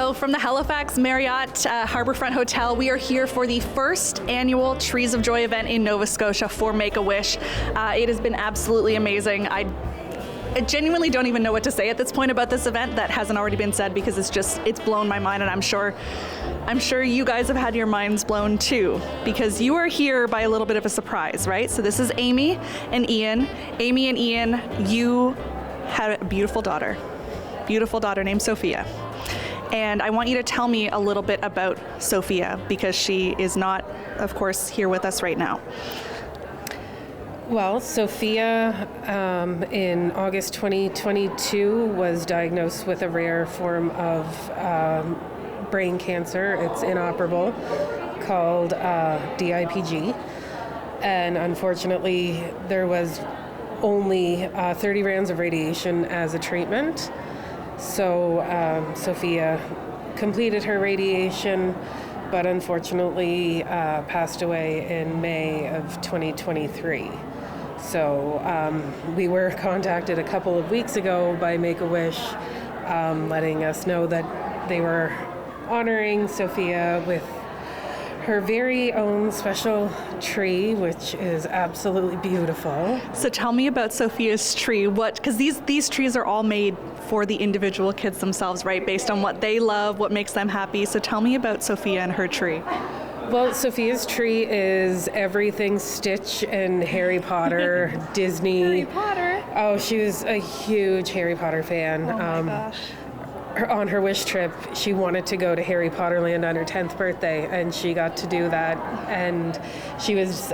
So from the Halifax Marriott Harbourfront Hotel, we are here for the first annual Trees of Joy event in Nova Scotia for Make-A-Wish. It has been absolutely amazing. I genuinely don't even know what to say at this point about this event that hasn't already been said, because it's blown my mind, and I'm sure you guys have had your minds blown too, because you are here by a little bit of a surprise, right? So this is Amy and Ian. Amy and Ian, you had a beautiful daughter named Sophia. And I want you to tell me a little bit about Sophia, because she is not, of course, here with us right now. Well, Sophia, in August 2022, was diagnosed with a rare form of brain cancer. It's inoperable, called DIPG. And unfortunately, there was only 30 rounds of radiation as a treatment. So Sophia completed her radiation, but unfortunately passed away in May of 2023. So we were contacted a couple of weeks ago by Make-A-Wish, letting us know that they were honoring Sophia with her very own special tree, which is absolutely beautiful. So tell me about Sophia's tree. Because these trees are all made for the individual kids themselves, right? Based on what they love, what makes them happy. So tell me about Sophia and her tree. Well, Sophia's tree is everything Stitch and Harry Potter, Disney. Harry Potter? Oh, she was a huge Harry Potter fan. Oh my gosh. On her wish trip, she wanted to go to Harry Potter Land on her 10th birthday, and she got to do that. And she was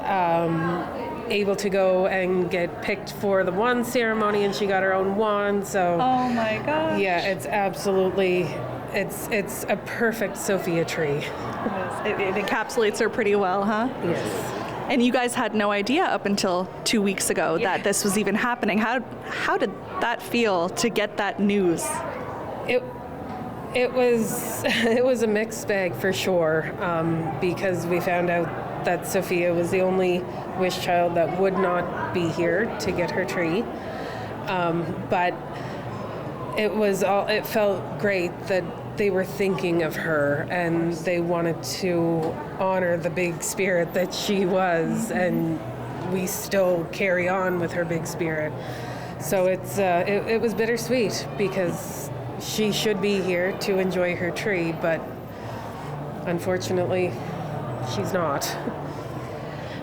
able to go and get picked for the wand ceremony, and she got her own wand. So, oh my gosh. Yeah, it's absolutely, it's a perfect Sophia tree. It encapsulates her pretty well, huh? Yes. And you guys had no idea up until 2 weeks ago that this was even happening. How did that feel to get that news? It was a mixed bag for sure, because we found out that Sophia was the only wish child that would not be here to get her tree. But it felt great that they were thinking of her, and they wanted to honor the big spirit that she was, and we still carry on with her big spirit. So it was bittersweet, because she should be here to enjoy her tree, but unfortunately, she's not.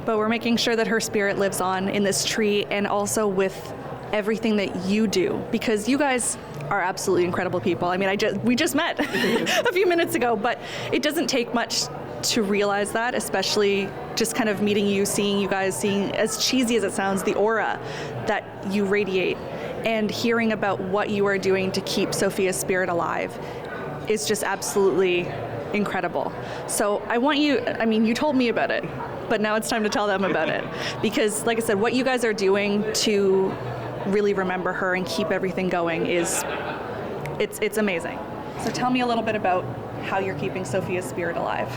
But we're making sure that her spirit lives on in this tree, and also with everything that you do, because you guys are absolutely incredible people. I mean, we just met a few minutes ago, but it doesn't take much to realize that, especially just kind of meeting you, seeing you guys, seeing, as cheesy as it sounds, the aura that you radiate, and hearing about what you are doing to keep Sophia's spirit alive is just absolutely incredible. So I want you, you told me about it, but now it's time to tell them about it. Because like I said, what you guys are doing to really remember her and keep everything going it's amazing. So tell me a little bit about how you're keeping Sophia's spirit alive.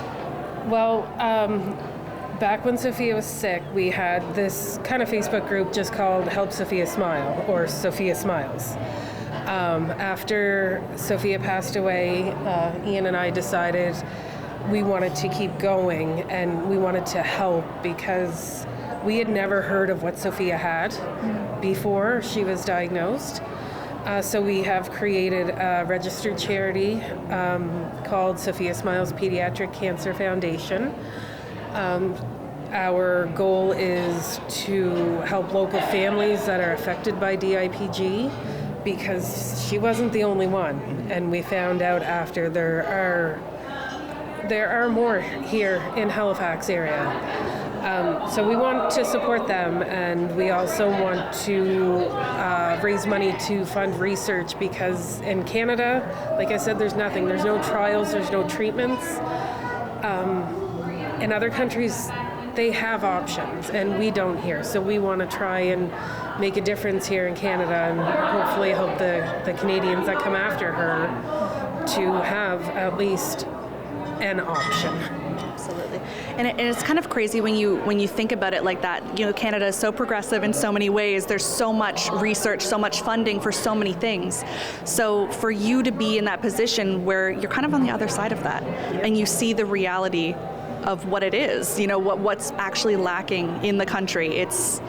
Well, back when Sophia was sick, we had this kind of Facebook group just called Help Sophia Smile, or Sophia Smiles. After Sophia passed away, Ian and I decided we wanted to keep going, and we wanted to help, because we had never heard of what Sophia had before she was diagnosed. So we have created a registered charity called Sophia Smiles Pediatric Cancer Foundation. Our goal is to help local families that are affected by DIPG, because she wasn't the only one, and we found out after there are more here in Halifax area. So we want to support them, and we also want to raise money to fund research, because in Canada, like I said, there's nothing. There's no trials, there's no treatments. In other countries, they have options, and we don't here. So we want to try and make a difference here in Canada, and hopefully help the Canadians that come after her to have at least an option. Absolutely. And it's kind of crazy when you think about it like that. You know, Canada is so progressive in so many ways. There's so much research, so much funding for so many things. So for you to be in that position where you're kind of on the other side of that, and you see the reality of what it is, you know, what's actually lacking in the country. It's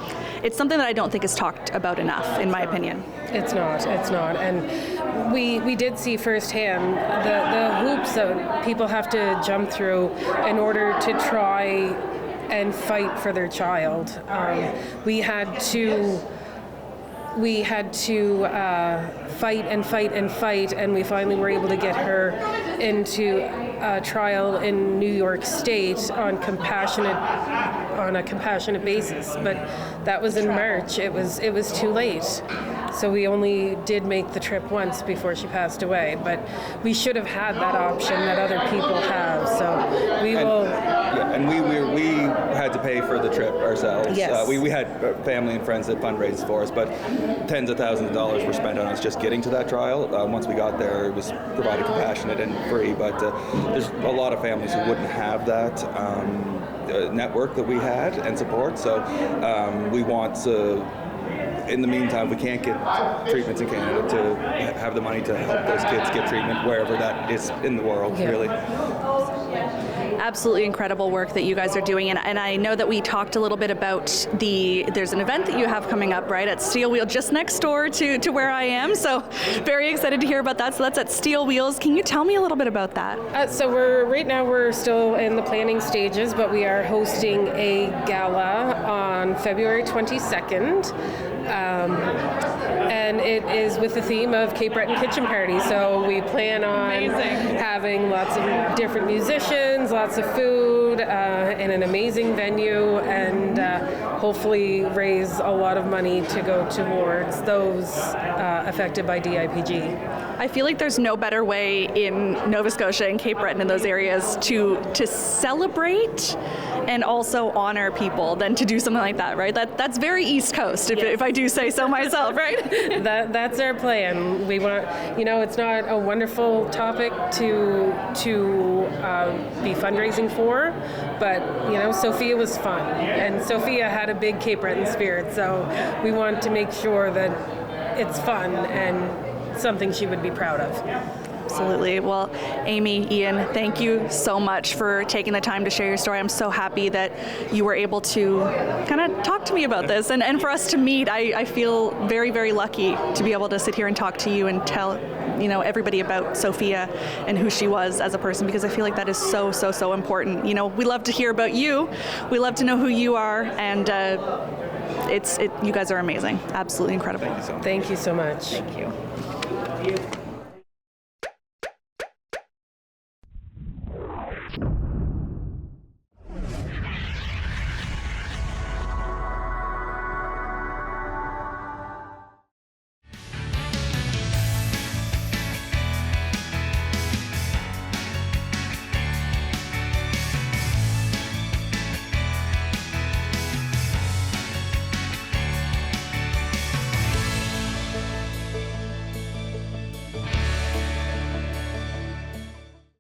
something that I don't think is talked about enough, in my opinion. It's not. And we did see firsthand the hoops that people have to jump through in order to try and fight for their child. We had to fight, and we finally were able to get her into a trial in New York State on a compassionate basis. But that was in March. It was too late. So we only did make the trip once before she passed away. But we should have had that option that other people have. So we will. Yeah, and we had to pay for the trip ourselves. Yes. We had family and friends that fundraised for us, but tens of thousands of dollars were spent on us just getting to that trial. Once we got there, it was provided compassionate and free, but there's a lot of families who wouldn't have that network that we had and support, so we want to, in the meantime, we can't get treatments in Canada, to have the money to help those kids get treatment wherever that is in the world, really. Absolutely incredible work that you guys are doing, and I know that we talked a little bit about there's an event that you have coming up, right, at Steel Wheel, just next door to where I am, so very excited to hear about that. So that's at Steel Wheels. Can you tell me a little bit about that? So we're still in the planning stages, but we are hosting a gala on February 22nd. And it is with the theme of Cape Breton Kitchen Party. So we plan on having lots of different musicians, lots of food, in an amazing venue, and hopefully raise a lot of money to go towards those affected by DIPG. I feel like there's no better way in Nova Scotia and Cape Breton, in those areas, to celebrate and also honor people than to do something like that, right? That's very East Coast, if I do say so myself, right? That's our plan. We want, it's not a wonderful topic to be fundraising for, but Sophia was fun, and Sophia had a big Cape Breton spirit, so we want to make sure that it's fun and something she would be proud of. Absolutely. Well, Amy, Ian, thank you so much for taking the time to share your story. I'm so happy that you were able to kind of talk to me about this, and for us to meet. I feel very, very lucky to be able to sit here and talk to you and tell everybody about Sophia and who she was as a person, because I feel like that is so, so, so important. We love to hear about you. We love to know who you are, and you guys are amazing. Absolutely incredible. Thank you so much. Thank you so much. Thank you.